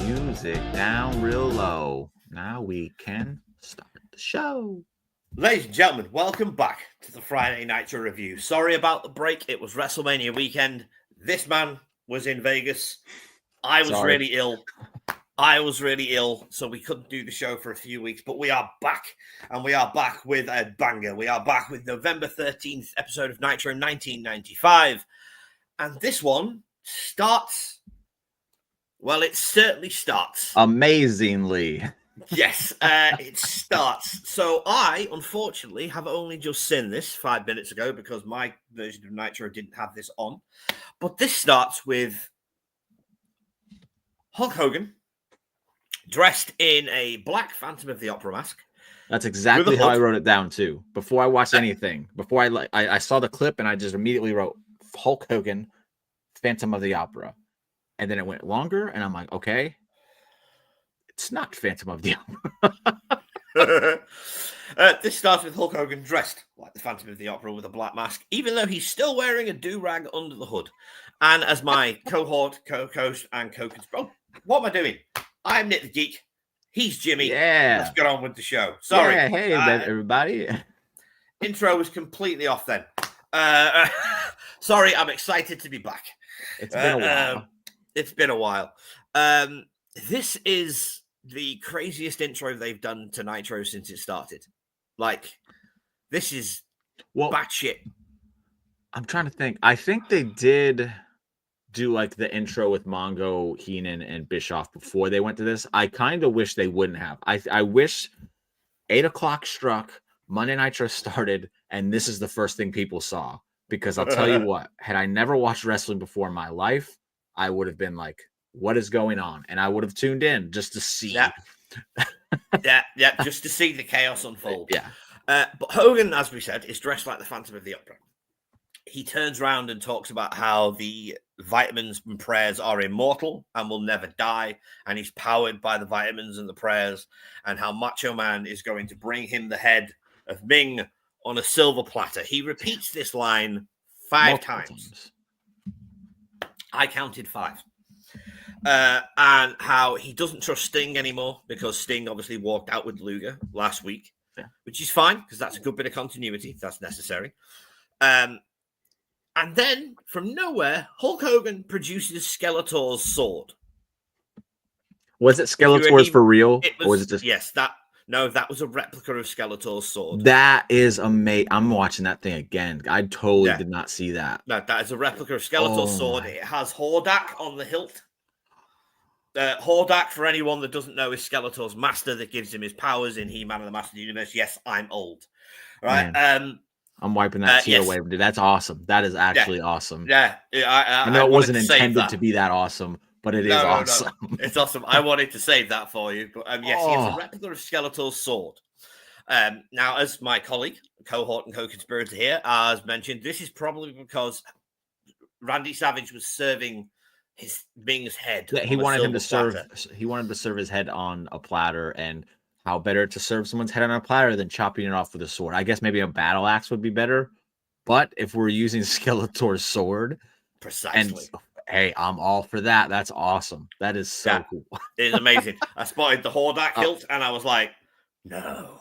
music down real low. Now we can start the show. Ladies and gentlemen, welcome back to the Friday Nitro Review. Sorry about the break. It was WrestleMania weekend. This man was in Vegas. I was really ill, so we couldn't do the show for a few weeks, but we are back, and we are back with a banger. We are back with November 13th episode of Nitro 1995, and this one starts, well, it certainly starts. Amazingly. Yes, it starts. So I, unfortunately, have only just seen this 5 minutes ago because my version of Nitro didn't have this on. But this starts with Hulk Hogan dressed in a black Phantom of the Opera mask. That's exactly how I wrote it down too. Before I watched anything, before I saw the clip and I just immediately wrote Hulk Hogan, Phantom of the Opera, and then it went longer, and I'm like, okay, it's not Phantom of the Opera. This starts with Hulk Hogan dressed like the Phantom of the Opera with a black mask, even though he's still wearing a do-rag under the hood. And as my cohort, co-host, and co-conspirator, what am I doing? I'm Nick the Geek. He's Jimmy. Yeah. Let's get on with the show. Sorry. Yeah, hey, everybody. Intro was completely off then. Sorry, I'm excited to be back. It's been a while. It's been a while. This is the craziest intro they've done to Nitro since it started. Like, this is batshit. I'm trying to think. I think they did do like the intro with Mongo, Heenan, and Bischoff before they went to this. I kind of wish they wouldn't have. I wish 8 o'clock struck, Monday Nitro started, and this is the first thing people saw. Because I'll tell you what, had I never watched wrestling before in my life, I would have been like, what is going on? And I would have tuned in just to see. Yeah, just to see the chaos unfold. Yeah. But Hogan, as we said, is dressed like the Phantom of the Opera. He turns around and talks about how the vitamins and prayers are immortal and will never die, and he's powered by the vitamins and the prayers, and how Macho Man is going to bring him the head of Ming on a silver platter. He repeats this line 5 times. I counted 5. And how he doesn't trust Sting anymore because Sting obviously walked out with Luger last week, which is fine because that's a good bit of continuity. That's necessary. And then, from nowhere, Hulk Hogan produces Skeletor's sword. Was it Skeletor's for real? Or was it just... Yes, that was a replica of Skeletor's sword. That is amazing. I'm watching that thing again. I totally did not see that. No, that is a replica of Skeletor's sword. It has Hordak on the hilt. Hordak, for anyone that doesn't know, is Skeletor's master that gives him his powers in He-Man and the Master of the Universe. Yes, I'm old. Right? Man. I'm wiping that tear away, dude. That's awesome. That is actually awesome. Yeah. I know it wasn't intended to be that awesome, but it is awesome. No. It's awesome. I wanted to save that for you. But yes, he has a replica of Skeletor's sword. Now, as my colleague, cohort and co-conspirator here has mentioned, this is probably because Randy Savage was serving Ming's head. Yeah, he wanted him to serve. He wanted to serve his head on a platter, and how better to serve someone's head on a platter than chopping it off with a sword? I guess maybe a battle axe would be better. But if we're using Skeletor's sword, precisely. And hey, I'm all for that. That's awesome. That is so cool. It's amazing. I spotted the Hordak hilt, and I was like, no.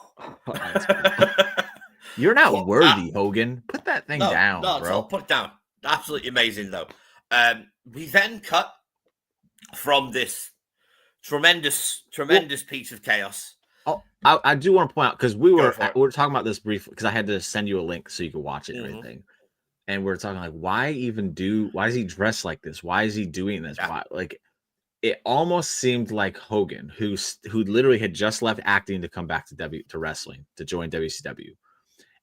You're not worthy, Hogan. Put that thing down, bro. Put it down. Absolutely amazing, though. We then cut from this tremendous piece of chaos. Oh, I do want to point out, because we were talking about this briefly, because I had to send you a link so you could watch it and everything. And we're talking like, why is he dressed like this? Why is he doing this? Why? Like, it almost seemed like Hogan, who literally had just left acting to come back to wrestling, to join WCW.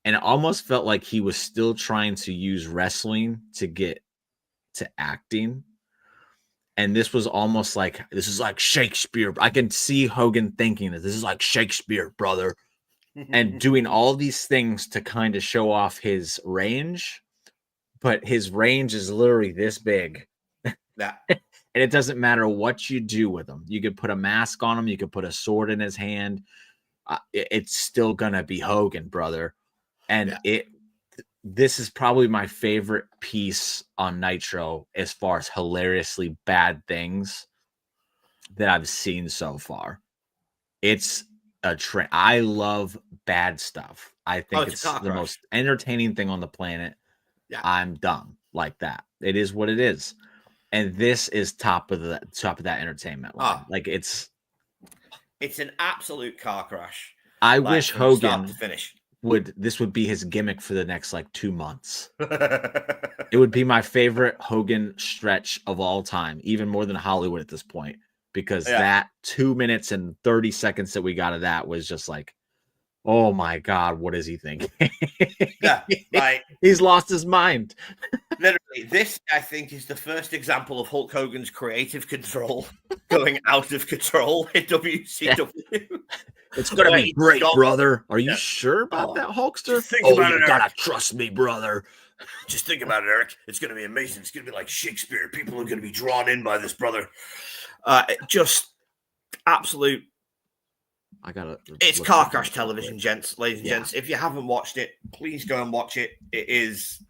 And it almost felt like he was still trying to use wrestling to get to acting. And this was almost like, this is like Shakespeare. I can see Hogan thinking that this is like Shakespeare, brother. And doing all these things to kind of show off his range. But his range is literally this big. Yeah. And it doesn't matter what you do with him. You could put a mask on him. You could put a sword in his hand. It's still going to be Hogan, brother. And this is probably my favorite piece on Nitro as far as hilariously bad things. that I've seen so far. It's a trend. I love bad stuff. I think it's the most entertaining thing on the planet. Yeah. I'm dumb like that. It is what it is. And this is top of that entertainment line. Like it's an absolute car crash. I wish Hogan start to finish this would be his gimmick for the next like 2 months. It would be my favorite Hogan stretch of all time, even more than Hollywood at this point, because that 2 minutes and 30 seconds that we got of that was just like, oh my God, what is he thinking? He's lost his mind. Literally, this I think is the first example of Hulk Hogan's creative control going out of control in WCW. It's gonna be great, brother. Are you sure about that, Hulkster? You gotta trust me, brother. Just think about it, Eric. It's gonna be amazing. It's gonna be like Shakespeare. People are gonna be drawn in by this, brother. Just absolute. It's car crash television, ladies and gents. If you haven't watched it, please go and watch it. It is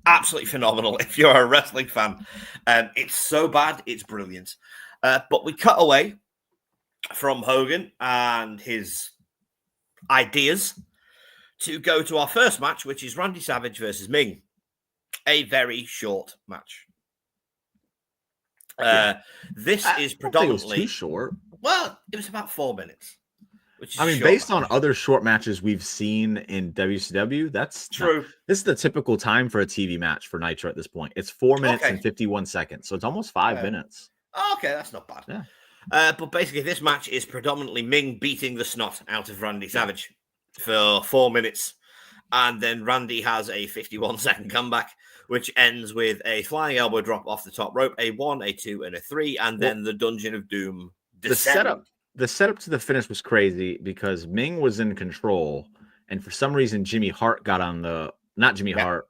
absolutely phenomenal. If you're a wrestling fan, it's so bad, it's brilliant. But we cut away from Hogan and his ideas to go to our first match, which is Randy Savage versus Ming. A very short match. This is predominantly too short. Well, it was about 4 minutes. Which is based on other short matches we've seen in WCW, that's true. This is the typical time for a TV match for Nitro at this point. It's 4 minutes and 51 seconds, so it's almost 5 minutes. Okay, that's not bad. Yeah. But basically, this match is predominantly Ming beating the snot out of Randy Savage for 4 minutes. And then Randy has a 51-second comeback, which ends with a flying elbow drop off the top rope, a 1, a 2, and a 3, and then the Dungeon of Doom descent. The setup to the finish was crazy because Ming was in control, and for some reason, Jimmy Hart got on the Hart.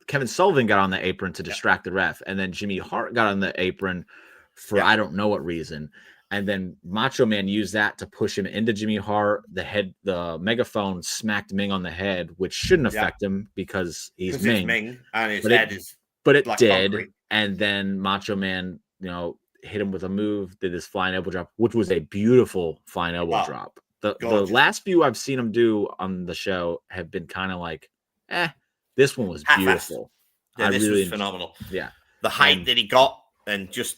Kevin Sullivan got on the apron to distract the ref, and then Jimmy Hart got on the apron for I don't know what reason. And then Macho Man used that to push him into Jimmy Hart. The megaphone smacked Ming on the head, which shouldn't affect him because he's Ming. And his head is. But it did. Concrete. And then Macho Man, hit him with a move, did this flying elbow drop, which was a beautiful flying elbow drop. The last few I've seen him do on the show have been kind of like, this one was beautiful. Yeah, this was phenomenal. Yeah. The height that he got and just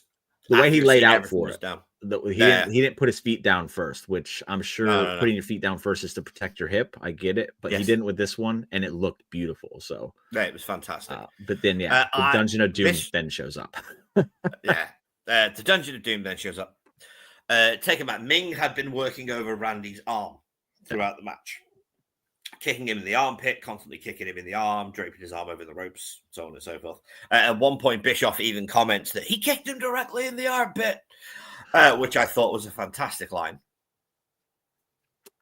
the way he laid out for it. He didn't put his feet down first, which I'm sure putting your feet down first is to protect your hip. I get it, but he didn't with this one, and it looked beautiful. So it was fantastic. But then the Dungeon of Doom then shows up. The Dungeon of Doom then shows up. Taken back, Ming had been working over Randy's arm throughout the match, kicking him in the armpit, constantly kicking him in the arm, draping his arm over the ropes, so on and so forth. At one point, Bischoff even comments that he kicked him directly in the armpit, which I thought was a fantastic line.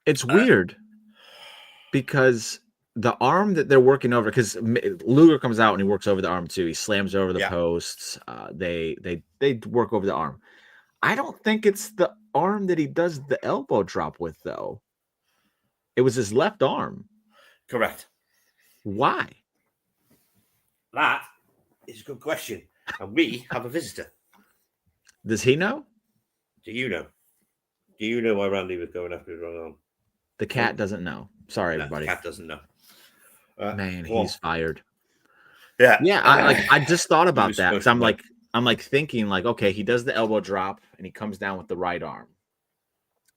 It's weird because the arm that they're working over, because Luger comes out and he works over the arm too. He slams over the posts. They work over the arm. I don't think it's the arm that he does the elbow drop with, though. It was his left arm. Correct. Why? That is a good question. And we have a visitor. Does he know? Do you know? Do you know why Randy was going after his wrong arm? The cat doesn't know. Sorry, everybody. The cat doesn't know. Man, he's fired. Yeah. Yeah, I just thought about that because I'm thinking okay, he does the elbow drop and he comes down with the right arm.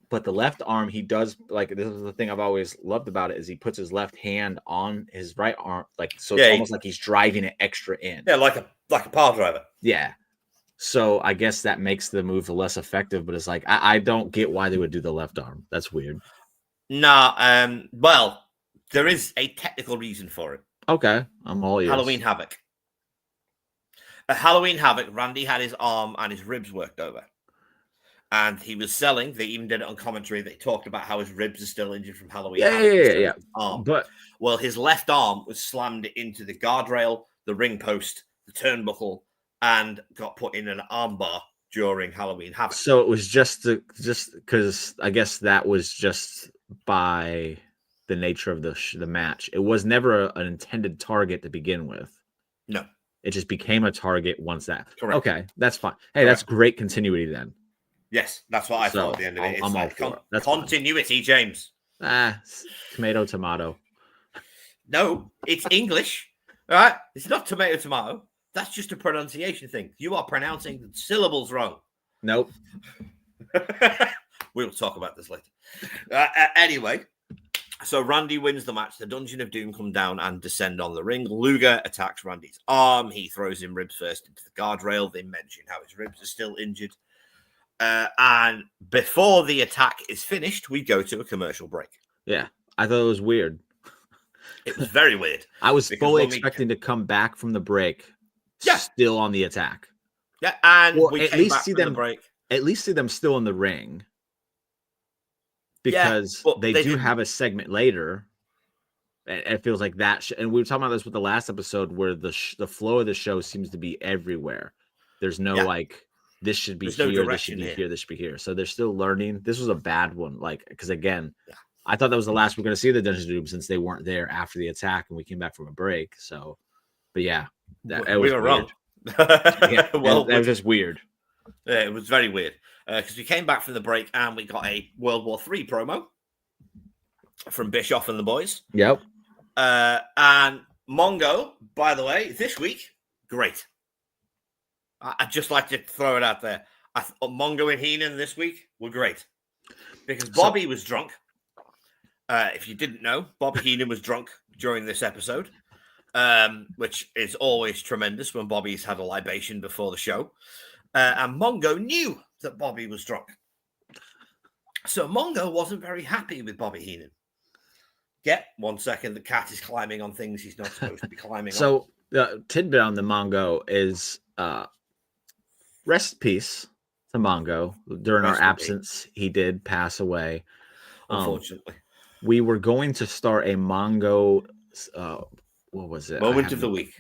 But the left arm, he does this is the thing I've always loved about it is he puts his left hand on his right arm, it's almost like he's driving it extra in. Yeah, like a pile driver. Yeah. So I guess that makes the move less effective, but it's I don't get why they would do the left arm. That's weird. No, well, there is a technical reason for it. Okay, I'm all ears. Halloween Havoc. At Halloween Havoc, Randy had his arm and his ribs worked over. And he was selling. They even did it on commentary. They talked about how his ribs are still injured from Halloween. Yeah. Arm. Well, his left arm was slammed into the guardrail, the ring post, the turnbuckle, and got put in an armbar during Halloween Havoc. So it was just because I guess that was just by the nature of the match. It was never an intended target to begin with. No. It just became a target once that. Correct. Okay, that's fine. Hey, that's great continuity then. Yes, that's what I thought at the end of it. It's I'm like all for it. That's continuity, fine. James. Tomato, tomato. No, it's English. All right? It's not tomato, tomato. That's just a pronunciation thing. You are pronouncing the syllables wrong. Nope. We'll talk about this later. Anyway, so Randy wins the match. The Dungeon of Doom come down and descend on the ring. Luger attacks Randy's arm. He throws him ribs first into the guardrail. They mention how his ribs are still injured. And before the attack is finished, we go to a commercial break. Yeah, I thought it was weird. It was very weird. I was fully expecting to come back from the break, still on the attack. Yeah, and we at least see them break. At least see them still in the ring, because they do have a segment later. It feels like that, and we were talking about this with the last episode, where the flow of the show seems to be everywhere. There's no like, this should be here, this should be here, this should be here. So they're still learning. This was a bad one, like, because again, I thought that was the last we're going to see the Dungeon of Doom, since they weren't there after the attack and we came back from a break. So, but yeah, we were wrong. Well, that was just weird. Yeah, it was very weird, because we came back from the break and we got a World War III promo from Bischoff and the boys. Yep. And Mongo, by the way, this week, great. I'd just like to throw it out there. Mongo and Heenan this week were great, because Bobby was drunk. If you didn't know, Bobby Heenan was drunk during this episode, which is always tremendous when Bobby's had a libation before the show. And Mongo knew that Bobby was drunk. So Mongo wasn't very happy with Bobby Heenan. Yeah, 1 second. The cat is climbing on things he's not supposed to be climbing on. So the tidbit on the Mongo is rest in peace to Mongo. During our absence, he did pass away. Unfortunately. We were going to start a Mongo, what was it? Moment of the week.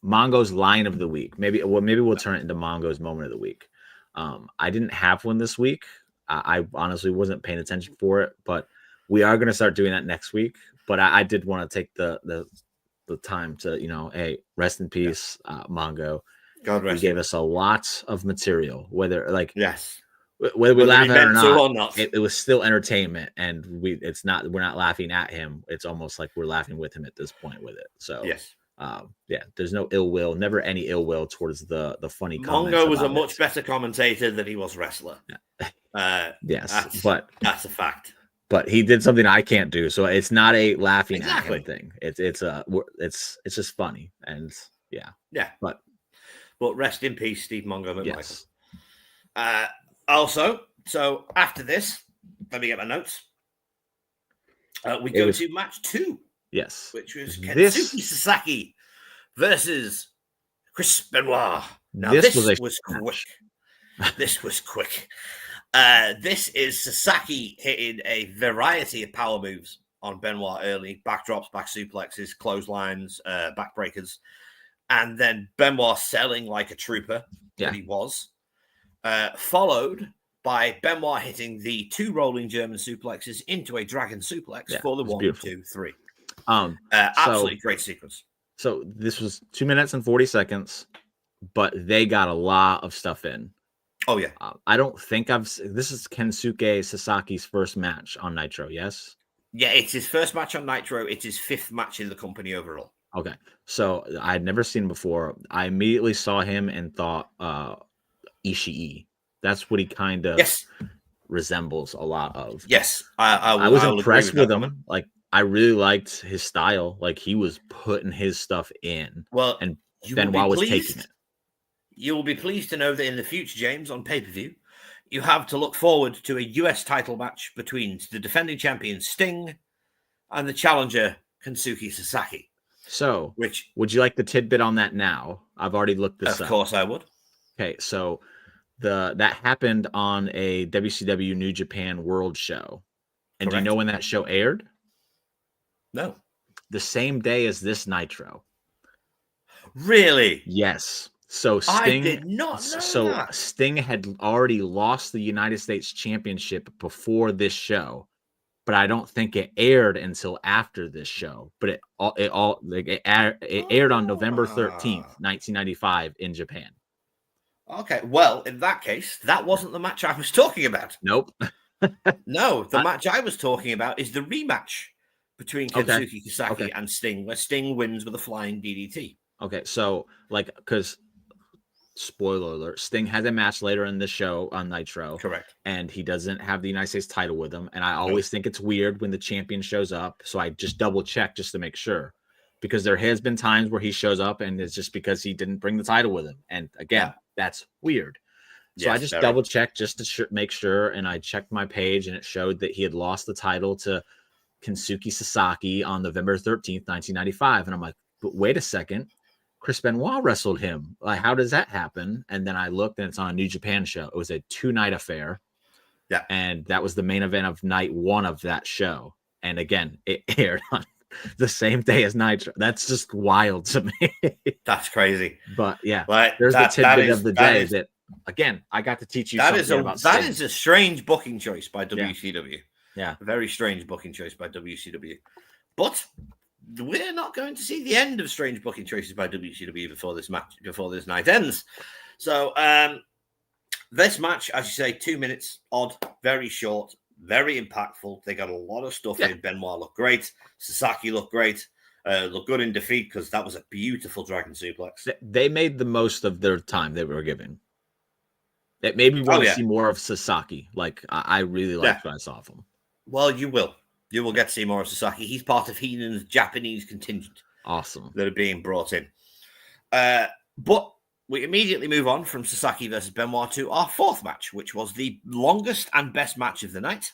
Mongo's line of the week. Maybe we'll turn it into Mongo's moment of the week. I didn't have one this week. I honestly wasn't paying attention for it, but we are going to start doing that next week. But I did want to take the time to, hey, rest in peace, Mongo. God rest. He gave us a lot of material, whether we whether laugh at it or not. It was still entertainment, and we're not laughing at him. It's almost like we're laughing with him at this point with it. So yes. There's no ill will, never any ill will towards the funny comments. Mongo was a much better commentator than he was wrestler. Yes, but that's a fact. But he did something I can't do, so it's not a laughing at him thing. It's just funny, and But rest in peace, Steve Mongo McMichael. Yes. Also, so after this, let me get my notes. We go to match 2. Yes. Which was Kensuke Sasaki versus Chris Benoit. Now, this was quick. This was quick. This is Sasaki hitting a variety of power moves on Benoit early. Backdrops, back suplexes, clotheslines, backbreakers. And then Benoit selling like a trooper that he was. Followed by Benoit hitting the 2 rolling German suplexes into a dragon suplex for the 1, 2, 3. Absolutely great sequence. So this was 2 minutes and 40 seconds, but they got a lot of stuff in. Oh yeah. I don't think this is Kensuke Sasaki's first match on Nitro. Yes. Yeah, it's his first match on Nitro. It's his 5th match in the company overall. Okay, so I'd never seen him before. I immediately saw him and thought Ishii. That's what he kind of resembles a lot of. Yes, I was impressed with him. Like, I really liked his style. Like, he was putting his stuff in. Well, and Benoit was taking it. You will be pleased to know that in the future, James, on pay-per-view, you have to look forward to a US title match between the defending champion Sting and the challenger Kensuke Sasaki. So, would you like the tidbit on that now? I've already looked this up. Of course I would. Okay, so that happened on a WCW New Japan World show. And do you know when that show aired? No. The same day as this Nitro. Really? Yes. So Sting, I did not know that. Sting had already lost the United States Championship before this show, but I don't think it aired until after this show. But it aired on November 13th, 1995 in Japan. Okay, well, in that case, that wasn't the match I was talking about. Nope. No, the match I was talking about is the rematch between Kensuke Sasaki and Sting, where Sting wins with a flying DDT. Okay, so like, because spoiler alert, Sting has a match later in the show on Nitro. Correct. And he doesn't have the United States title with him. And I always think it's weird when the champion shows up. So I just double check just to make sure. Because there has been times where he shows up and it's just because he didn't bring the title with him. And again, that's weird. So I just double checked just to make sure. And I checked my page and it showed that he had lost the title to Kensuke Sasaki on November 13th, 1995. And I'm like, but wait a second. Chris Benoit wrestled him. Like, how does that happen? And then I looked and it's on a New Japan show. It was a 2-night affair. Yeah. And that was the main event of night 1 of that show. And again, it aired on the same day as Nitro. That's just wild to me. That's crazy. But yeah, like, there's the tidbit of the day that, again, I got to teach you something about Sting. That is a strange booking choice by WCW. Yeah. A very strange booking choice by WCW. But we're not going to see the end of strange booking choices by WCW before this night ends. So this match, as you say, 2 minutes, odd, very short, very impactful. They got a lot of stuff in. Benoit looked great. Sasaki looked great. Looked good in defeat because that was a beautiful dragon suplex. They made the most of their time they were given. It made me want to see more of Sasaki. Like, I really liked what I saw of him. Well, you will. You will get to see more of Sasaki. He's part of Heenan's Japanese contingent. Awesome. That are being brought in. But we immediately move on from Sasaki versus Benoit to our 4th match, which was the longest and best match of the night.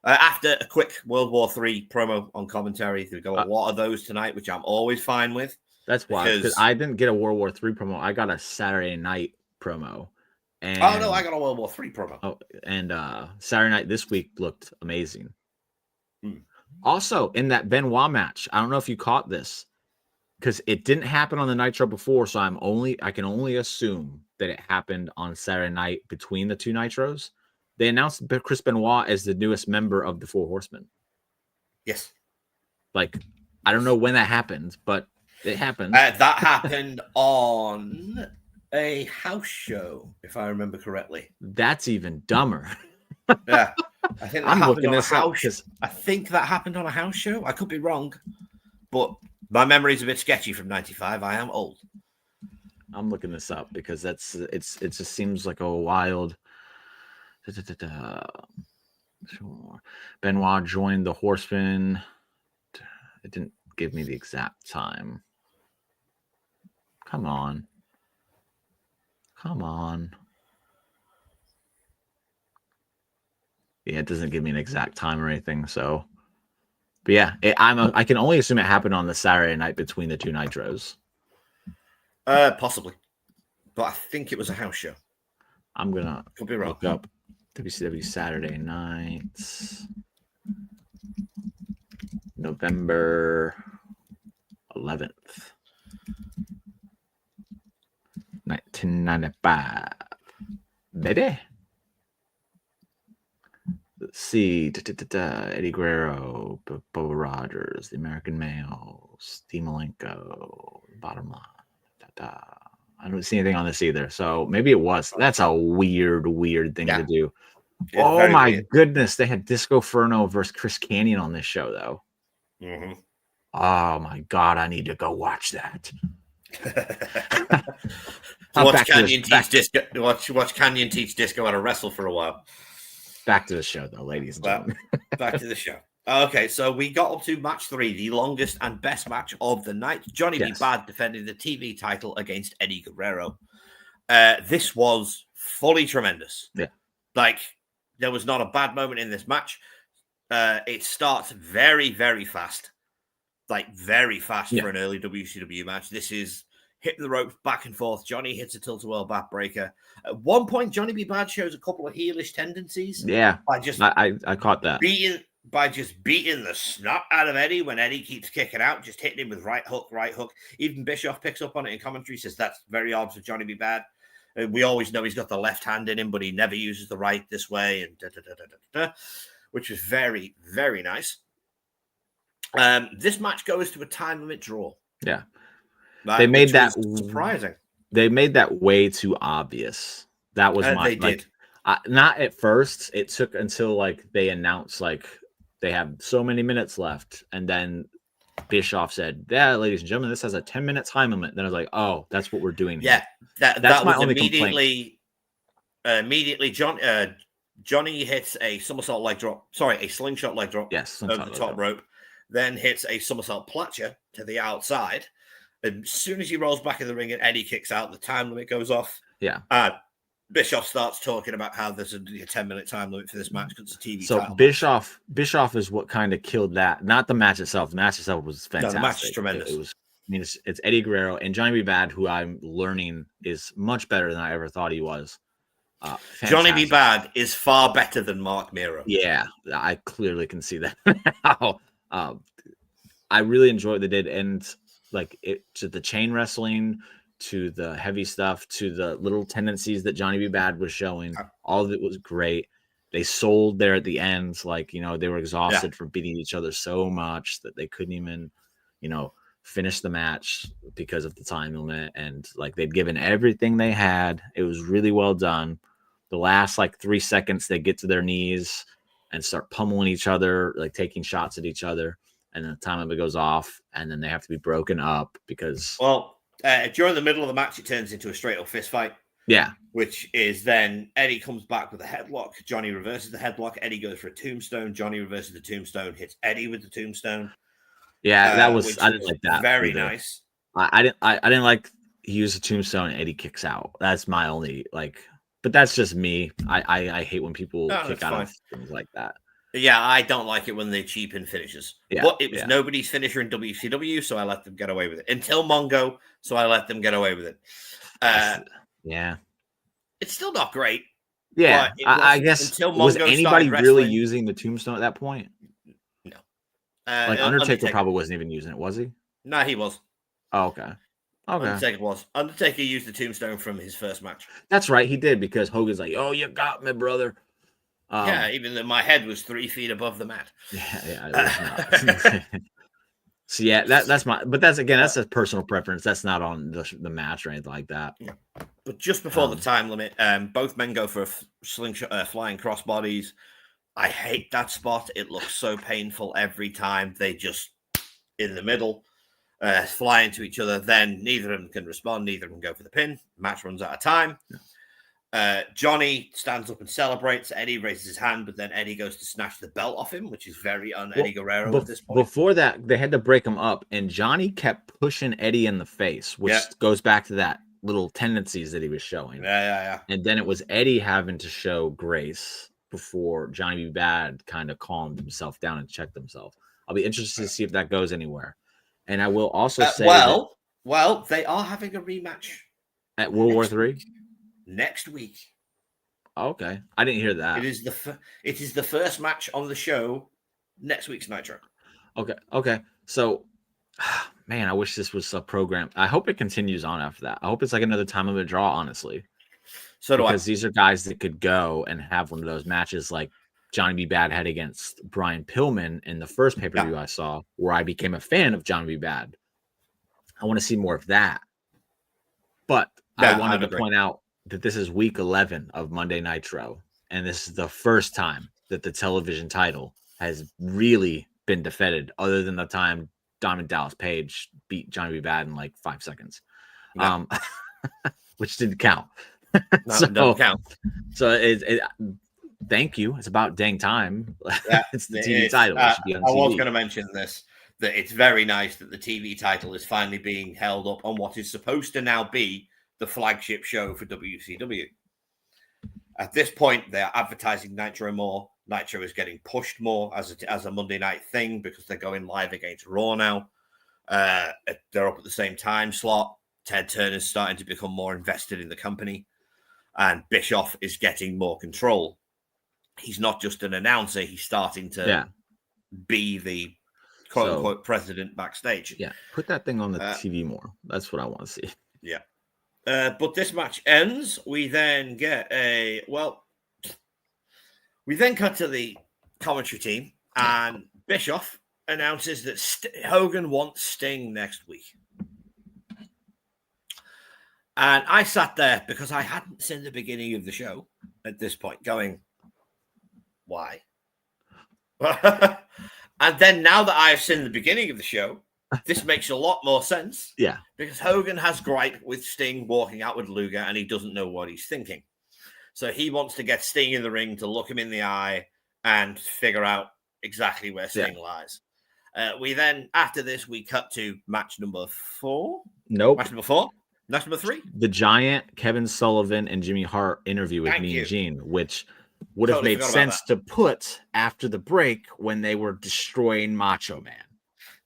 After a quick World War III promo on commentary, we've got a lot of those tonight, which I'm always fine with. That's why, because I didn't get a World War III promo. I got a Saturday night promo. And, no, I got a World War III promo. Oh, and Saturday night this week looked amazing. Also, in that Benoit match, I don't know if you caught this because it didn't happen on the Nitro before, so I can only assume that it happened on Saturday night between the 2 Nitros. They announced Chris Benoit as the newest member of the 4 Horsemen. Yes. Like, I don't know when that happened, but it happened. That happened on a house show, if I remember correctly. That's even dumber. Yeah. I think that I'm happened looking on a this up house. I think that happened on a house show. I could be wrong, but my memory's a bit sketchy from '95. I am old. I'm looking this up because it just seems like a wild. Sure. Benoit joined the Horsemen. It didn't give me the exact time. Come on. Yeah, it doesn't give me an exact time or anything. So, but yeah, I can only assume it happened on the Saturday night between the 2 Nitros. Possibly, but I think it was a house show. I'm gonna could be wrong. Look up WCW Saturday nights, November 11th, 1995. Baby. Let's see. Eddie Guerrero, Bo Rogers, the American Male, Steve Malenko, bottom line. I don't see anything on this either. So maybe it was. That's a weird thing to do. It's oh my goodness. They had Disco Inferno versus Chris Kanyon on this show, though. Mm-hmm. Oh my God. I need to go watch that. Watch Kanyon teach Disco how to wrestle for a while. Back to the show, though, ladies and gentlemen. Back to the show. Okay, so we got up to match 3, the longest and best match of the night. Johnny B. Bad defending the TV title against Eddie Guerrero. This was fully tremendous. Yeah. Like, there was not a bad moment in this match. It starts very, very fast. Like, very fast for an early WCW match. This is hit the ropes back and forth. Johnny hits a tilt-a-whirl backbreaker. At one point, Johnny B. Bad shows a couple of heelish tendencies. Yeah, I caught that. By just beating the snot out of Eddie when Eddie keeps kicking out, just hitting him with right hook. Even Bischoff picks up on it in commentary, says that's very odd for Johnny B. Bad. We always know he's got the left hand in him, but he never uses the right this way, and which was very, very nice. This match goes to a time limit draw. Yeah. They made that surprising. they made that way too obvious. That was my they did. Not at first. It took until like they announced like they have so many minutes left, and then Bischoff said, "Yeah, ladies and gentlemen, this has a 10-minute time limit." Then I was like, "Oh, that's what we're doing here." Yeah, that's that my was only immediately. Immediately, Johnny hits a somersault leg drop. Sorry, a slingshot leg drop. Yes, over the top rope. Then hits a somersault platcher to the outside. And as soon as he rolls back in the ring and Eddie kicks out, the time limit goes off. Yeah. Bischoff starts talking about how there's a 10-minute time limit for this match because it's a TV so title Bischoff is what kind of killed that. Not the match itself. The match itself was fantastic. No, the match is tremendous. It was. I mean, it's Eddie Guerrero and Johnny B. Bad, who I'm learning is much better than I ever thought he was. Johnny B. Bad is far better than Mark Miro. Yeah, I clearly can see that now. I really enjoyed what they did, and like it to the chain wrestling, to the heavy stuff, to the little tendencies that Johnny B. Bad was showing. All of it was great. They sold there at the end, like, you know, they were exhausted from beating each other so much that they couldn't even, you know, finish the match because of the time limit. And like they'd given everything they had. It was really well done. The last like 3 seconds, they get to their knees and start pummeling each other, like taking shots at each other. And then the time limit goes off, and then they have to be broken up because. Well, during the middle of the match, it turns into a straight up fist fight. Yeah. Which is then Eddie comes back with a headlock. Johnny reverses the headlock. Eddie goes for a tombstone. Johnny reverses the tombstone, hits Eddie with the tombstone. Yeah, that was. I didn't like that. Very nice. I didn't like he used a tombstone and Eddie kicks out. That's my only like. But that's just me. I hate when people kick out of things like that. Yeah, I don't like it when they cheapen finishes. Yeah, but it was nobody's finisher in WCW, so I let them get away with it. Until Mongo, so I let them get away with it. Yeah. It's still not great. Yeah, I guess. Until Mongo was anybody really using the tombstone at that point? No. Like Undertaker probably wasn't even using it, was he? No, he was. Oh, okay. Undertaker was. Undertaker used the tombstone from his first match. That's right, he did, because Hogan's like, "Oh, you got me, brother." Yeah, even though my head was 3 feet above the mat. Yeah, it was not. So yeah, that's my. But that's a personal preference. That's not on the match or anything like that. Yeah. But just before the time limit, both men go for slingshot, flying crossbodies. I hate that spot. It looks so painful every time. They just in the middle. Fly into each other, then neither of them can respond, neither of them go for the pin. Match runs out of time. Johnny stands up and celebrates. Eddie raises his hand, but then Eddie goes to snatch the belt off him, which is very Eddie Guerrero at this point. Before that, they had to break him up, and Johnny kept pushing Eddie in the face, which goes back to that little tendencies that he was showing. Yeah. And then it was Eddie having to show grace before Johnny B. Bad kind of calmed himself down and checked himself. I'll be interested to see if that goes anywhere. And I will also say, well, they are having a rematch at World War III next week. Okay, I didn't hear that. It is the first match on the show next week's Nitro. Okay. So, man, I wish this was a program. I hope it continues on after that. I hope it's like another time of a draw. Honestly, so do I. Because these are guys that could go and have one of those matches like Johnny B. Bad had against Brian Pillman in the first pay-per-view I saw, where I became a fan of Johnny B. Bad. I want to see more of that. But I wanted to point out that this is week 11 of Monday Nitro, and this is the first time that the television title has really been defended, other than the time Diamond Dallas Page beat Johnny B. Bad in like 5 seconds, which didn't count. Don't count. So thank you. It's about dang time. It's the TV title. It should be on TV. I was going to mention this, that it's very nice that the TV title is finally being held up on what is supposed to now be the flagship show for WCW. At this point, they are advertising Nitro more. Nitro is getting pushed more as a Monday night thing because they're going live against Raw now. They're up at the same time slot. Ted Turner's starting to become more invested in the company, and Bischoff is getting more control. He's not just an announcer. He's starting to be the quote-unquote president backstage. Yeah, put that thing on the TV more. That's what I want to see. Yeah. But this match ends. We then get we then cut to the commentary team, and Bischoff announces that Hogan wants Sting next week. And I sat there because I hadn't seen the beginning of the show at this point going, why? And then now that I have seen the beginning of the show, this makes a lot more sense. Yeah. Because Hogan has gripe with Sting walking out with Luger and he doesn't know what he's thinking. So he wants to get Sting in the ring to look him in the eye and figure out exactly where Sting lies. We then, after this, we cut to match number 4. Nope. Match number 4. Match number 3. The Giant, Kevin Sullivan, and Jimmy Hart interview with Mean Gene, which would have made sense to put after the break when they were destroying Macho Man.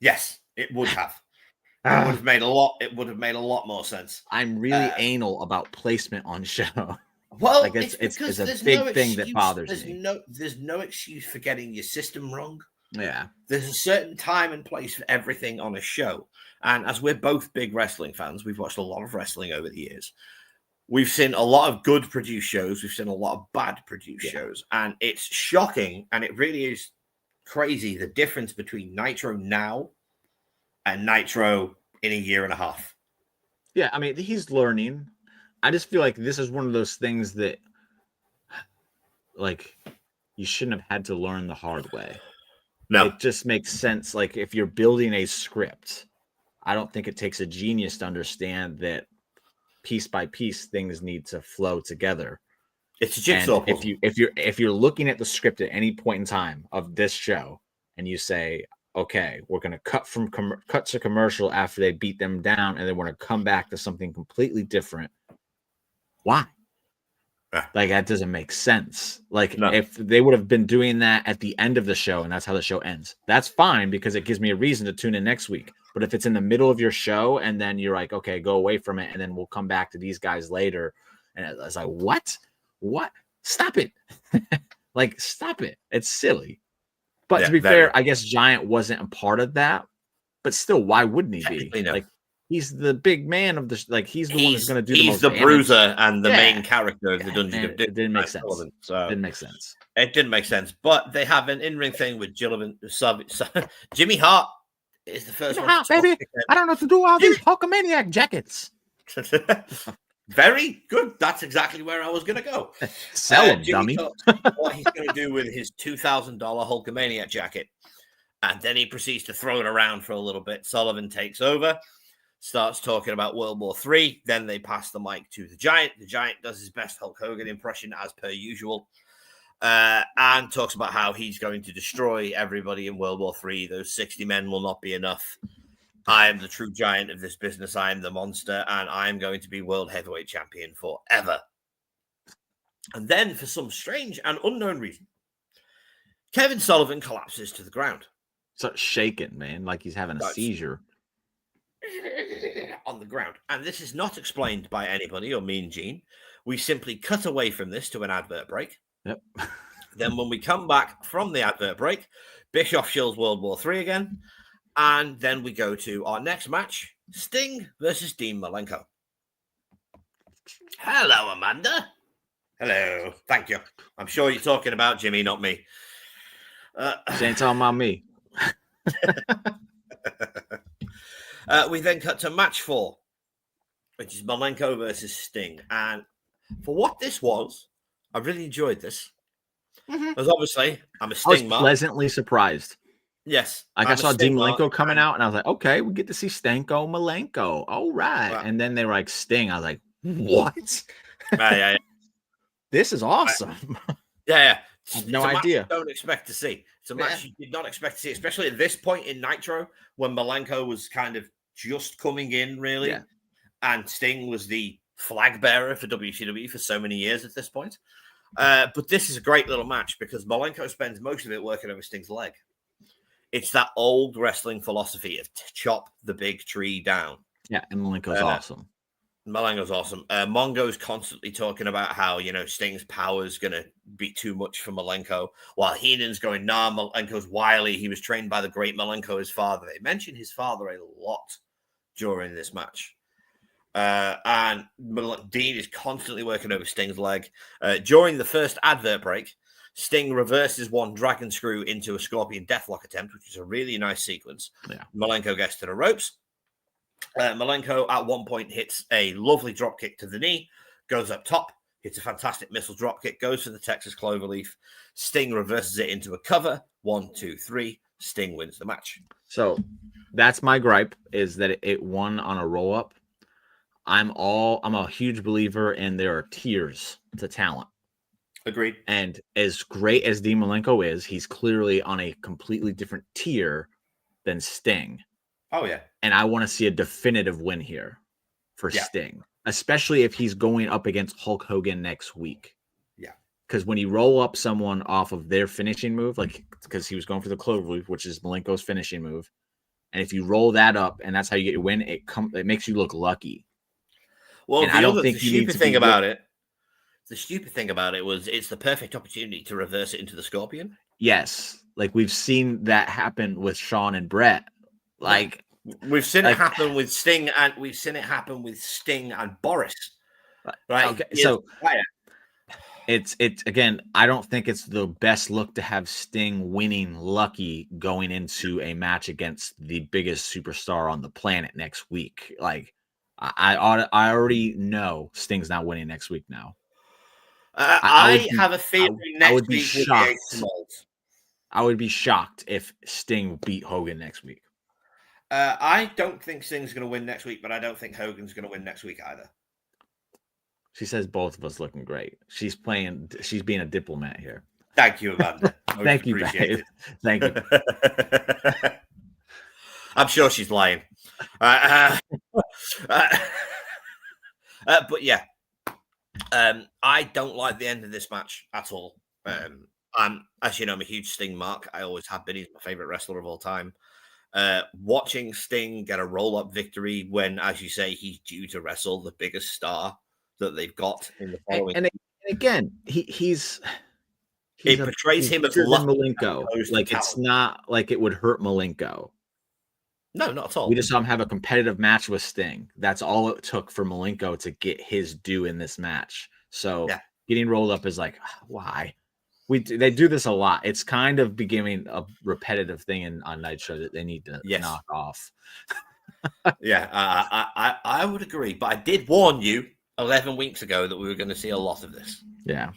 Yes, it would have. It would have made a lot. It would have made a lot more sense. I'm really anal about placement on show. Well, like it's a big thing that bothers me. There's no excuse for getting your system wrong. Yeah. There's a certain time and place for everything on a show. And as we're both big wrestling fans, we've watched a lot of wrestling over the years. We've seen a lot of good produced shows. We've seen a lot of bad produced shows. And it's shocking. And it really is crazy, the difference between Nitro now and Nitro in a year and a half. Yeah, I mean, he's learning. I just feel like this is one of those things that, like, you shouldn't have had to learn the hard way. No. It just makes sense. Like, if you're building a script, I don't think it takes a genius to understand that piece by piece things need to flow together. It's a jigsaw puzzle. If you're looking at the script at any point in time of this show and you say, okay, we're going to cut to commercial after they beat them down, and then we're going to come back to something completely different. Why? Like, that doesn't make sense. Like, if they would have been doing that at the end of the show and that's how the show ends, that's fine because it gives me a reason to tune in next week. But if it's in the middle of your show and then you're like, okay, go away from it, and then we'll come back to these guys later, and it's like, what? Stop it. Like, stop it. It's silly. But to be fair, I guess Giant wasn't a part of that. But still, why wouldn't he be? No. Like, he's the big man of the he's the one who's going to do the most damage. He's the bruiser and the main character of the Dungeon of It didn't make sense. So didn't make sense. It didn't make sense. But they have an in-ring thing with Jimmy Hart is the first one. Baby, I don't know what to do with all these Hulkamaniac jackets. Very good. That's exactly where I was going to go. Sell him, dummy. What he's going to do with his $2,000 Hulkamaniac jacket. And then he proceeds to throw it around for a little bit. Sullivan takes over, starts talking about World War III. Then they pass the mic to the Giant. The Giant does his best Hulk Hogan impression as per usual. And talks about how he's going to destroy everybody in World War III. Those 60 men will not be enough. I am the true giant of this business. I am the monster, and I am going to be world heavyweight champion forever. And then, for some strange and unknown reason, Kevin Sullivan collapses to the ground. Starts shaking, man, like he's having a seizure. On the ground. And this is not explained by anybody or Mean Gene. We simply cut away from this to an advert break. Yep. Then when we come back from the advert break, Bischoff shills World War III again. And then we go to our next match, Sting versus Dean Malenko. Hello, Amanda. Hello. Thank you. I'm sure you're talking about Jimmy, not me. She ain't talking about me. We then cut to match 4, which is Malenko versus Sting. And for what this was, I really enjoyed this. Because obviously, I'm a Sting I was pleasantly surprised. Yes. Like, I saw Dean Malenko coming out, and I was like, okay, we get to see Stanko Malenko. All right. And then they were like, Sting. I was like, what? Yeah. This is awesome. Yeah. I have no idea. You don't expect to see. It's a match you did not expect to see, especially at this point in Nitro, when Malenko was kind of just coming in, really. Yeah. And Sting was the flag bearer for WCW for so many years at this point. But this is a great little match because Malenko spends most of it working over Sting's leg. It's that old wrestling philosophy of chop the big tree down. Yeah, and Malenko's awesome. Malenko's awesome. Mongo's constantly talking about how, Sting's power is going to be too much for Malenko, while Heenan's going, nah, Malenko's wily. He was trained by the great Malenko, his father. They mention his father a lot during this match. And Dean is constantly working over Sting's leg. During the first advert break, Sting reverses one dragon screw into a scorpion deathlock attempt, which is a really nice sequence. Yeah. Malenko gets to the ropes. Malenko at one point hits a lovely drop kick to the knee, goes up top, hits a fantastic missile drop kick, goes for the Texas Cloverleaf. Sting reverses it into a cover. 1, 2, 3. Sting wins the match. So that's my gripe, is that it won on a roll up. I'm a huge believer in there are tiers to talent. Agreed. And as great as Dean Malenko is, he's clearly on a completely different tier than Sting. Oh, yeah. And I want to see a definitive win here for Sting, especially if he's going up against Hulk Hogan next week. Yeah. Because when you roll up someone off of their finishing move, like because he was going for the Cloverleaf, which is Malenko's finishing move, and if you roll that up and that's how you get your win, it makes you look lucky. Well, the stupid thing about it was it's the perfect opportunity to reverse it into the Scorpion. Yes, like we've seen that happen with Shawn and Brett. Like we've seen it happen with Sting, and we've seen it happen with Sting and Boris. Right. Okay, so it's again, I don't think it's the best look to have Sting winning lucky going into a match against the biggest superstar on the planet next week. Like I already know Sting's not winning next week now. I have a feeling next week shocked. I would be shocked if Sting beat Hogan next week. I don't think Sting's going to win next week, but I don't think Hogan's going to win next week either. She says both of us looking great. She's being a diplomat here. Thank you, Amanda. Thank you, babe. Thank you. I'm sure she's lying. But yeah, I don't like the end of this match at all. As you know, I'm a huge Sting mark. I always have been. He's my favorite wrestler of all time. Watching Sting get a roll-up victory when, as you say, he's due to wrestle the biggest star that they've got in the following. And again, he portrays him as Malenko. Like it's not like it would hurt Malenko. No, not at all. We just saw him have a competitive match with Sting. That's all it took for Malenko to get his due in this match. So getting rolled up is like, why? They do this a lot. It's kind of becoming a repetitive thing on Nitro that they need to knock off. I would agree. But I did warn you 11 weeks ago that we were going to see a lot of this. Yeah,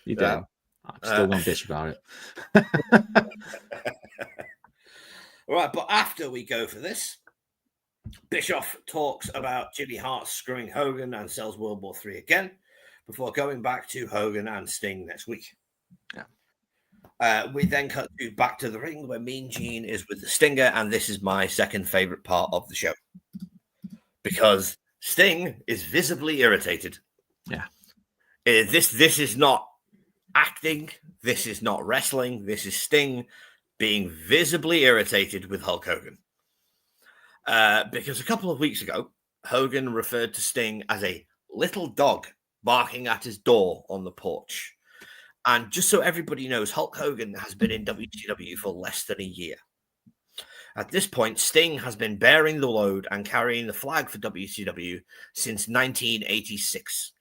you did. I'm still going to bitch about it. All right, but after we go for this, Bischoff talks about Jimmy Hart screwing Hogan and sells World War III again before going back to Hogan and Sting next week. We then cut back to the ring where Mean Gene is with the Stinger, and this is my second favorite part of the show because Sting is visibly irritated. Yeah, this is not acting. This is not wrestling. This is Sting being visibly irritated with Hulk Hogan. Because a couple of weeks ago, Hogan referred to Sting as a little dog barking at his door on the porch. And just so everybody knows, Hulk Hogan has been in WCW for less than a year. At this point, Sting has been bearing the load and carrying the flag for WCW since 1986.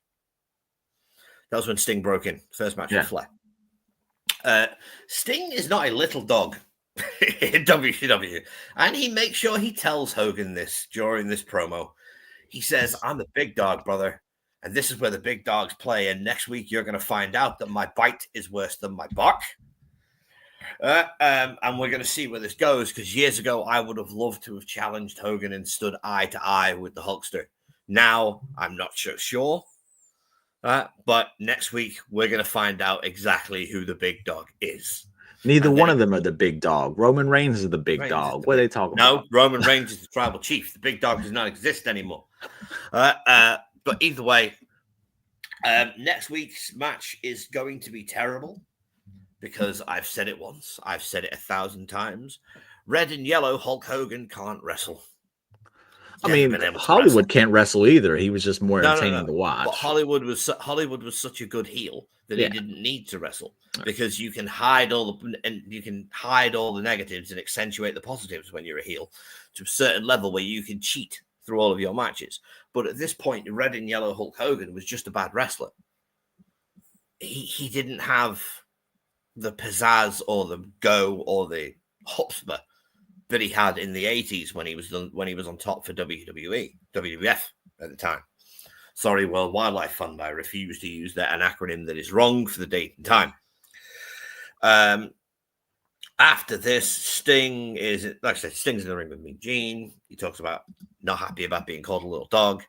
That was when Sting broke in. First match with Flair. Sting is not a little dog in WCW. And he makes sure he tells Hogan this during this promo. He says, I'm the big dog, brother. And this is where the big dogs play. And next week, you're going to find out that my bite is worse than my bark. And we're going to see where this goes. Because years ago, I would have loved to have challenged Hogan and stood eye to eye with the Hulkster. Now, I'm not sure. But next week, we're going to find out exactly who the big dog is. Neither one of them are the big dog. Roman Reigns is the big dog. What are they talking about? No, Roman Reigns is the tribal chief. The big dog does not exist anymore. But either way, next week's match is going to be terrible because I've said it once. I've said it 1,000 times. Red and yellow Hulk Hogan can't wrestle. I mean, Hollywood can't wrestle either. He was just more entertaining to watch. But Hollywood was such a good heel that he didn't need to wrestle because you can hide all the negatives and accentuate the positives when you're a heel to a certain level where you can cheat through all of your matches. But at this point, Red and Yellow Hulk Hogan was just a bad wrestler. He didn't have the pizzazz or the go or the chutzpah that he had in the 80s when he was on top for WWF at the time. Sorry, World Wildlife Fund. I refuse to use an acronym that is wrong for the date and time. After this, Sting is, like I said, Sting's in the ring with Mean Gene. He talks about not happy about being called a little dog.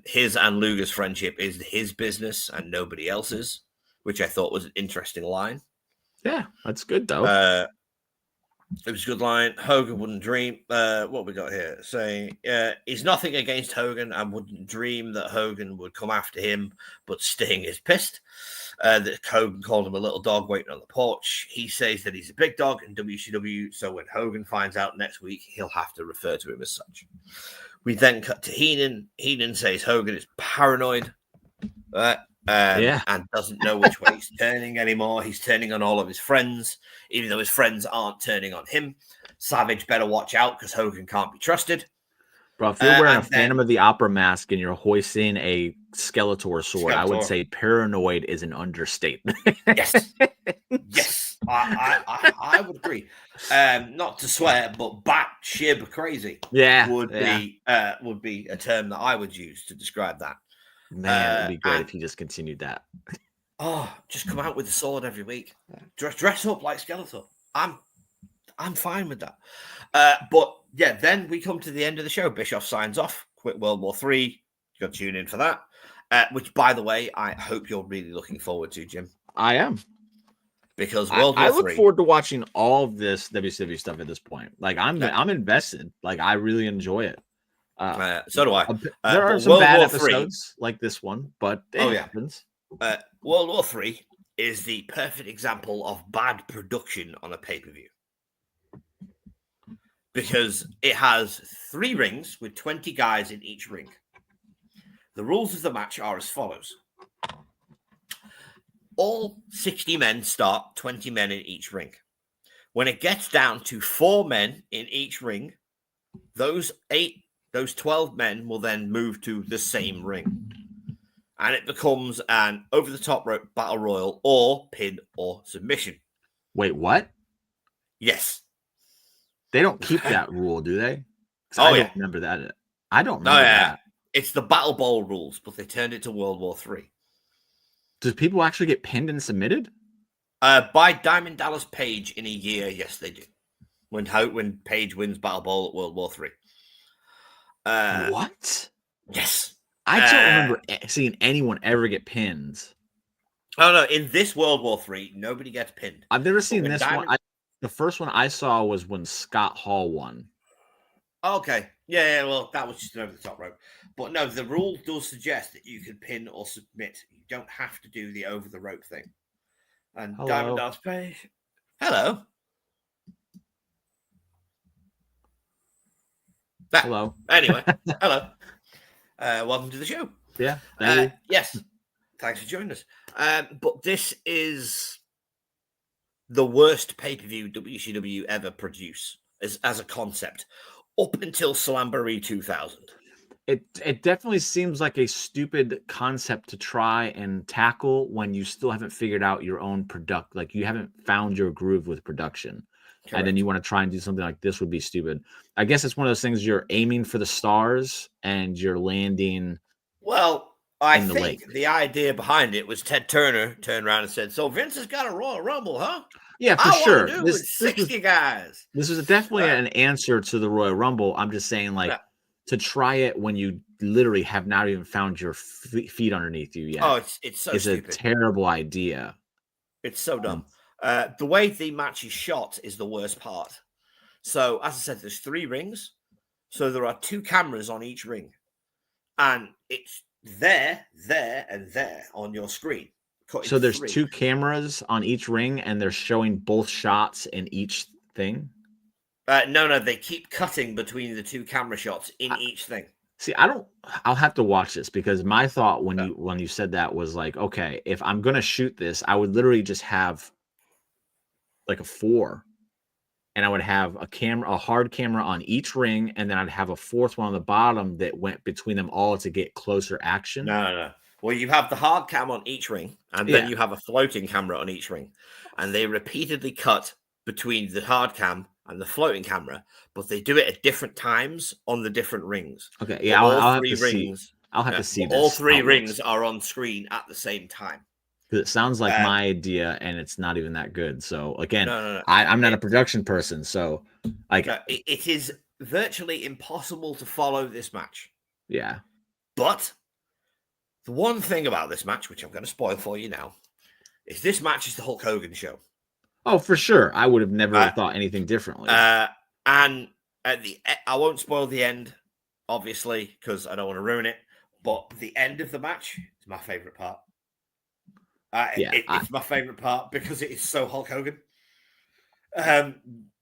His and Luger's friendship is his business and nobody else's, which I thought was an interesting line. Yeah, that's good, though. It was a good line. Hogan wouldn't dream. What we got here? Saying he's nothing against Hogan and wouldn't dream that Hogan would come after him, but Sting is pissed that Hogan called him a little dog waiting on the porch. He says that he's a big dog in WCW, so when Hogan finds out next week, he'll have to refer to him as such. We then cut to Heenan. Heenan says Hogan is paranoid. And doesn't know which way he's turning anymore. He's turning on all of his friends, even though his friends aren't turning on him. Savage better watch out because Hogan can't be trusted. Bro, if you're wearing a Phantom of the Opera mask and you're hoisting a Skeletor sword, I would say paranoid is an understatement. Yes. Yes. I would agree. Not to swear, but batshit crazy would be a term that I would use to describe that. Man, it'd be great if he just continued that. Oh, just come out with a sword every week. Dress up like Skeletor. I'm fine with that. But yeah, then we come to the end of the show. Bischoff signs off. Quit World War III. You got to tune in for that. Which, by the way, I hope you're really looking forward to, Jim. I am. Because World War III. I look forward to watching all of this WCW stuff at this point. Like I'm invested. Like I really enjoy it. So do I. There are some bad episodes like this one, but it happens. World War III is the perfect example of bad production on a pay-per-view. Because it has 3 rings with 20 guys in each ring. The rules of the match are as follows. All 60 men start, 20 men in each ring. When it gets down to 4 men in each ring, those 12 men will then move to the same ring. And it becomes an over-the-top rope battle royal or pin or submission. Wait, what? Yes. They don't keep that rule, do they? I don't remember that. I don't remember that. It's the Battle Bowl rules, but they turned it to World War III. Do people actually get pinned and submitted? By Diamond Dallas Page in a year, yes, they do. When Page wins Battle Bowl at World War III. What? Yes. I don't remember seeing anyone ever get pinned. Oh, no. In this World War III, nobody gets pinned. I've never seen this one. The first one I saw was when Scott Hall won. Okay. Yeah, well, that was just over the top rope. But no, the rule does suggest that you can pin or submit. You don't have to do the over the rope thing. And Diamond Dallas Page. Hello. Hello. Anyway, hello. Welcome to the show. Yeah. Yes. Thanks for joining us. But this is the worst pay-per-view WCW ever produce as a concept up until Slamboree 2000. It definitely seems like a stupid concept to try and tackle when you still haven't figured out your own product. Like you haven't found your groove with production. Correct. And then you want to try and do something like this would be stupid. I guess it's one of those things you're aiming for the stars and you're landing. Well, I think the idea behind it was Ted Turner turned around and said, "So Vince has got a Royal Rumble, huh?" Yeah, for sure. Do this, 60 guys. This was definitely an answer to the Royal Rumble. I'm just saying, to try it when you literally have not even found your feet underneath you yet. Oh, it's so stupid. A terrible idea. It's so dumb. The way the match is shot is the worst part. So, as I said, there's 3 rings. So there are 2 cameras on each ring. And it's there, and there on your screen. So there's 2 cameras on each ring, and they're showing both shots in each thing? No, they keep cutting between the 2 camera shots in each thing. See, I'll have to watch this because my thought when you said that was like, okay, if I'm going to shoot this, I would literally just have like a 4 and I would have a hard camera on each ring. And then I'd have a 4th one on the bottom that went between them all to get closer action. No. Well, you have the hard cam on each ring and then you have a floating camera on each ring and they repeatedly cut between the hard cam and the floating camera, but they do it at different times on the different rings. Okay, yeah, I'll have to see. I'll have to see this. All three rings are on screen at the same time. It sounds like my idea, and it's not even that good. So again, no. I'm not a production person, so like it is virtually impossible to follow this match. Yeah, but the one thing about this match, which I'm going to spoil for you now, is this match is the Hulk Hogan show. Oh, for sure. I would have never thought anything differently. And at I won't spoil the end, obviously, because I don't want to ruin it. But the end of the match is my favorite part. It's my favorite part because it is so Hulk Hogan.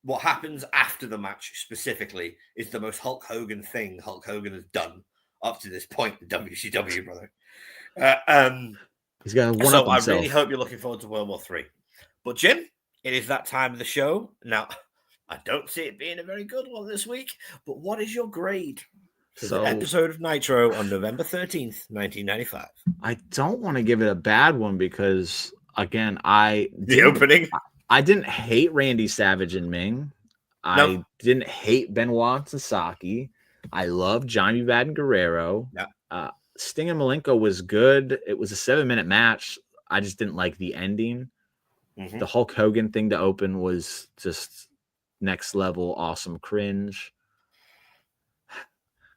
What happens after the match specifically is the most Hulk Hogan thing Hulk Hogan has done up to this point in WCW, brother. He's got one so up himself. I really hope you're looking forward to World War III. But Jim, it is that time of the show. Now, I don't see it being a very good one this week, but what is your grade for the episode of Nitro on November 13th, 1995? I don't want to give it a bad one because, again, opening? I didn't hate Randy Savage and Ming. I didn't hate Benoit and Sasaki. I loved Johnny Bad and Guerrero. Yeah. Sting and Malenko was good. It was a 7-minute match. I just didn't like the ending. Mm-hmm. The Hulk Hogan thing to open was just next level awesome cringe.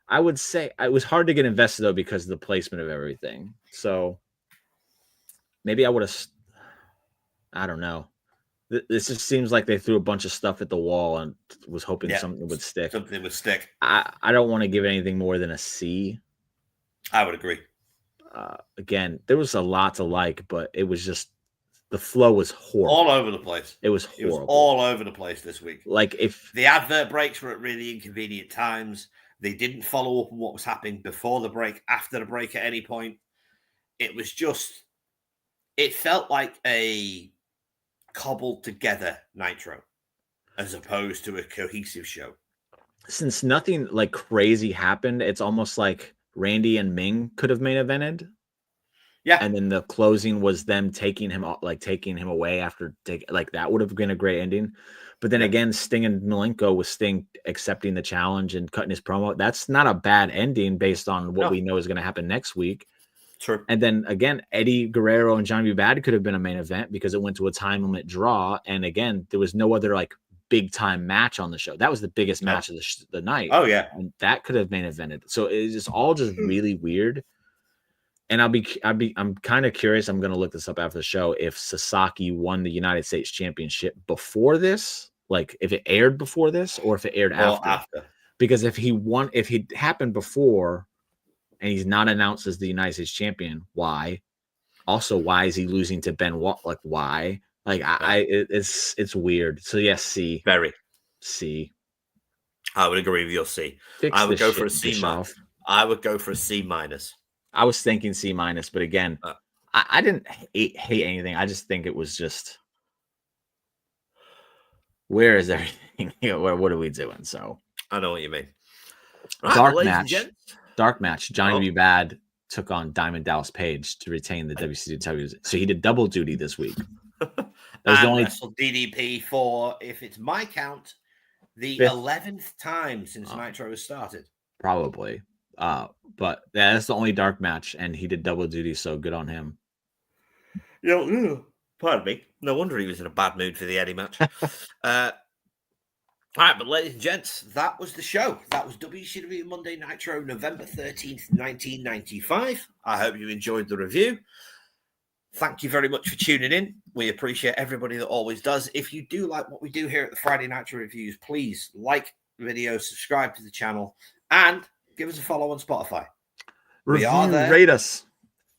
I would say it was hard to get invested though because of the placement of everything. So maybe I would have. I don't know. This just seems like they threw a bunch of stuff at the wall and was hoping something would stick. Something would stick. I don't want to give anything more than a C. I would agree. Again, there was a lot to like, but it was just the flow was horrible. All over the place. It was horrible. It was all over the place this week. Like if the advert breaks were at really inconvenient times, they didn't follow up on what was happening before the break, after the break at any point. It was just, it felt like a cobbled together Nitro as opposed to a cohesive show. Since nothing like crazy happened, it's almost like Randy and Ming could have main evented. Yeah. And then the closing was them taking him away after that would have been a great ending. But then again, Sting and Malenko with Sting accepting the challenge and cutting his promo. That's not a bad ending based on what we know is going to happen next week. True. And then again, Eddie Guerrero and Johnny B. Bad could have been a main event because it went to a time limit draw. And again, there was no other like big time match on the show. That was the biggest match of the night. Oh yeah. And that could have main evented. So it's just all just really weird. And I'm kind of curious. I'm going to look this up after the show. If Sasaki won the United States Championship before this, like if it aired before this, or if it aired after. Because if he happened before, and he's not announced as the United States champion, why? Also, why is he losing to Benoit? Like why? Like it's weird. So yes, C. Very C. I would agree with your C. I would go for a C minus. I would go for a C minus. I was thinking C minus, but again, I didn't hate anything. I just think it was just, where is everything? What are we doing? So I know what you mean. Right, dark match. Johnny B. Bad took on Diamond Dallas Page to retain the WCW. So he did double duty this week. That was the only wrestled DDP for, if it's my count, the 11th time since Nitro was started. Probably. But that's the only dark match, and he did double duty, so good on him. Pardon me. No wonder he was in a bad mood for the Eddie match. All right, but ladies and gents, that was the show. That was WCW Monday Nitro, November 13th, 1995. I hope you enjoyed the review. Thank you very much for tuning in. We appreciate everybody that always does. If you do like what we do here at the Friday Nitro Reviews, please like the video, subscribe to the channel, and give us a follow on Spotify. Review, rate us.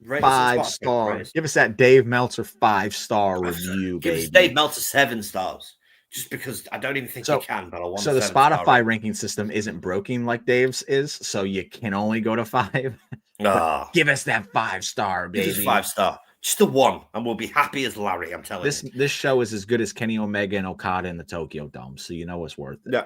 5 stars. Give us that Dave Meltzer 5-star review, Give us Dave Meltzer 7 stars. Just because I don't even think you can, but I want. So the Spotify ranking system isn't broken like Dave's is, so you can only go to 5. Give us that 5-star, baby. Give us 5-star. Just the 1, and we'll be happy as Larry. I'm telling you. This show is as good as Kenny Omega and Okada in the Tokyo Dome, so you know it's worth it. Yeah.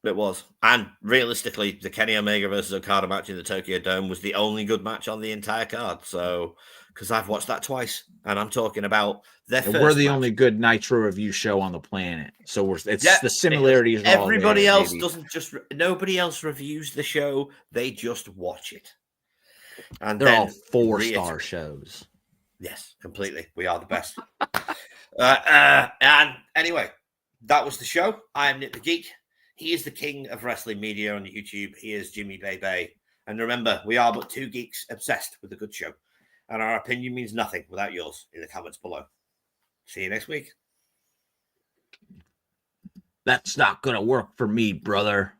It was. And realistically, the Kenny Omega versus Okada match in the Tokyo Dome was the only good match on the entire card. So, because I've watched that twice, and I'm talking about their first we're the match. only good Nitro review show on the planet. So the similarities are all there. Everybody else doesn't just, nobody else reviews the show. They just watch it. And they're all 4-star shows. Yes, completely. We are the best. And anyway, that was the show. I am Nick the Geek. He is the king of wrestling media on YouTube. He is Jimmy Bebe. And remember, we are but two geeks obsessed with a good show. And our opinion means nothing without yours in the comments below. See you next week. That's not going to work for me, brother.